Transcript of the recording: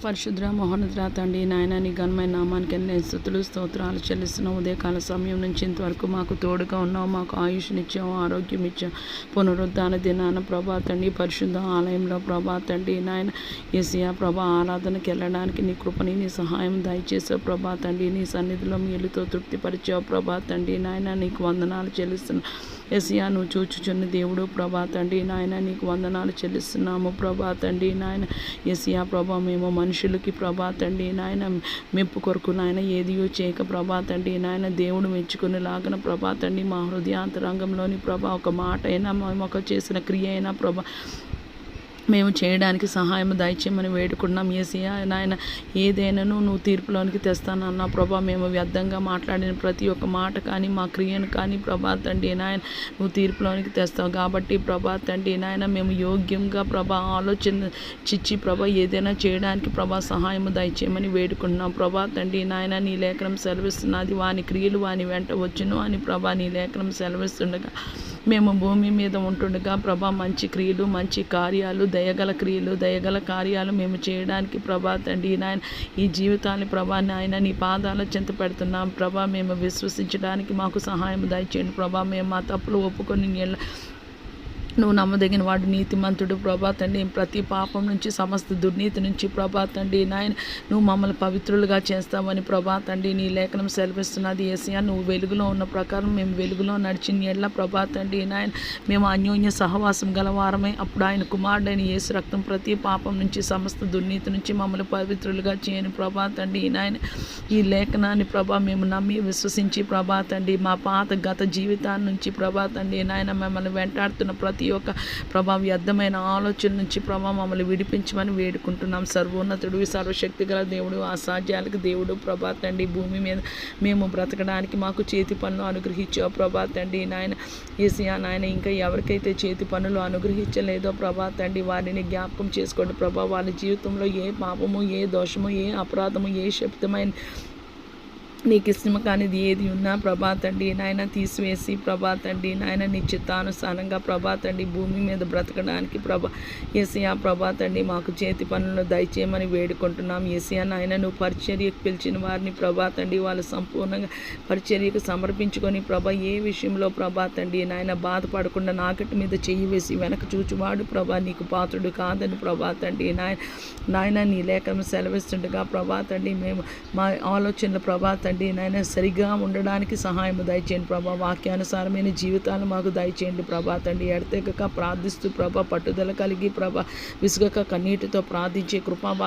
పరిశుద్ర మహోన్నతుడ తండ్రి నాయన నీ ఘనమైన నామానికి ఎన్ని స్తుతులు స్తోత్రాలు చెల్లిస్తున్నావు. ఉదయకాల సమయం నుంచి ఇంతవరకు మాకు తోడుగా ఉన్నావు, మాకు ఆయుష్నిచ్చావు, ఆరోగ్యం ఇచ్చావు. పునరుద్ధాన దినాన ప్రభా తండ్రి పరిశుద్ధ ఆలయంలో ప్రభా తండ్రి నాయన యేసయ్య ప్రభా ఆరాధనకి వెళ్ళడానికి నీ కృపని నీ సహాయం దయచేసావు ప్రభా తండ్రి. నీ సన్నిధిలో మేలుతో తృప్తిపరిచావు ప్రభా తండ్రి నాయన నీకు వందనాలు చెల్లిస్తున్నావు. యేసయ్య నువ్వు చూచుచున్న దేవుడు ప్రభా తండ్రి నాయన నీకు వందనాలు చెల్లిస్తున్నాము ప్రభా తండ్రి నాయన. యేసయ్య ప్రభా మేము మనుషులకి ప్రభా తండ్రి నాయన మెప్పు కొరకు నాయన ఏదియో చేయక ప్రభా తండ్రి నాయన దేవుడు మెచ్చుకుని లాగన ప్రభా తండ్రి మా హృదయాంతరంగంలోని ప్రభా ఒక మాట అయినా మేము ఒక చేసిన క్రియ అయినా ప్రభా మేము చేయడానికి సహాయం దయచేయమని వేడుకున్నాం. యేసయ్య నాయన ఏదైనాను నువ్వు తీర్పులోనికి తెస్తానన్నా ప్రభా మేము వ్యర్థంగా మాట్లాడిన ప్రతి ఒక్క మాట కానీ మా క్రియను కానీ ప్రభా తండ్రి నాయన నువ్వు తీర్పులోనికి తెస్తావు కాబట్టి ప్రభా తండ్రి నాయన మేము యోగ్యంగా ప్రభా ఆలోచన చిచ్చి ప్రభా ఏదైనా చేయడానికి ప్రభా సహాయం దయచేయమని వేడుకుంటున్నాం ప్రభా తండ్రి నాయన. నీ లేఖనం సెలవిస్తున్నది వాని క్రియలు వాని వెంట వచ్చును అని ప్రభా నీ లేఖనం సెలవిస్తుండగా మేము భూమి మీద ఉంటుండగా ప్రభా మంచి క్రియలు మంచి కార్యాలు దయగల క్రియలు దయగల కార్యాలు మేము చేయడానికి ప్రభా తండ్రి నాయన ఈ జీవితాన్ని ప్రభా నాయన నీ పాదాల చెంత పెడుతున్నాం ప్రభా. మేము విశ్వసించడానికి మాకు సహాయం దయచేయండి ప్రభా. మేము మా తప్పులు ఒప్పుకొని నువ్వు నమ్మదగిన వాడు నీతిమంతుడు ప్రభా తండ్రి. ప్రతి పాపం నుంచి సమస్త దుర్నీతి నుంచి ప్రభా తండ్రి నాయన నువ్వు మమ్మల్ని పవిత్రులుగా చేస్తామని ప్రభా తండ్రి నీ లేఖనం సెలవిస్తున్నది. యేసయ్య నువ్వు వెలుగులో ఉన్న ప్రకారం మేము వెలుగులో నడిచిన ఎడ్ల ప్రభా తండ్రి నాయన మేము అన్యోన్య సహవాసం గలవారమే. అప్పుడు ఆయన కుమారుడైన యేసు రక్తం ప్రతి పాపం నుంచి సమస్త దుర్నీతి నుంచి మమ్మల్ని పవిత్రులుగా చేయని ప్రభా తండ్రి నాయన. ఈ లేఖనాన్ని ప్రభా మేము నమ్మి విశ్వసించి ప్రభా తండ్రి మా పాత గత జీవితాన్ని నుంచి ప్రభా తండ్రి నాయన మమ్మల్ని వెంటాడుతున్న ప్రతి ఒక్క ప్రభా వ్యర్థమైన ఆలోచన నుంచి ప్రభా మమ్మల్ని విడిపించమని వేడుకుంటున్నాం. సర్వోన్నతుడు సర్వశక్తి గల దేవుడు అసాధ్యాలకు దేవుడు ప్రభా తండ్రి. భూమి మీద మేము బ్రతకడానికి మాకు చేతి పనులు అనుగ్రహించావు ప్రభా తండ్రి నాయన. యేసయ్య నాయన ఇంకా ఎవరికైతే చేతి పనులు అనుగ్రహించలేదో ప్రభా తండ్రి వారిని జ్ఞాపకం చేసుకోండి ప్రభా. వాళ్ళ జీవితంలో ఏ పాపము ఏ దోషము ఏ అపరాధము ఏ శబ్దమైన నీకు ఇష్టం కానిది ఏది ఉన్నా ప్రభా తండ్రి నాయన తీసివేసి ప్రభా తండ్రి నాయన నీ చిత్తానుసారంగా ప్రభా తండ్రి భూమి మీద బ్రతకడానికి ప్రభా యేసయ్య ప్రభా తండ్రి మాకు చేతి పనులను దయచేయమని వేడుకుంటున్నాం. యేసయ్య నాయన నువ్వు పరిచర్యకు పిలిచిన వారిని ప్రభా తండ్రి వాళ్ళు సంపూర్ణంగా పరిచర్యకు సమర్పించుకొని ప్రభా ఏ విషయంలో ప్రభా తండ్రి నాయన బాధపడకుండా నాకటి మీద చెయ్యి వేసి వెనక చూచువాడు ప్రభా నీకు పాత్రుడు కాదని ప్రభా తండ్రి నాయన నీ లేఖను సెలవిస్తుండగా ప్రభా తండ్రి మేము మా ఆలోచనలు ప్రభా తండ్రి నాయన సరిగా ఉండడానికి సహాయం దయచేయండి ప్రభా. వాక్యానుసారమైన జీవితాలు మాకు దయచేయండి ప్రభా తండ్రి. ఎడతెగక ప్రార్థిస్తూ ప్రభా పట్టుదల కలిగి ప్రభా విసుగక కన్నీటితో ప్రార్థించే కృపాభాగ్యం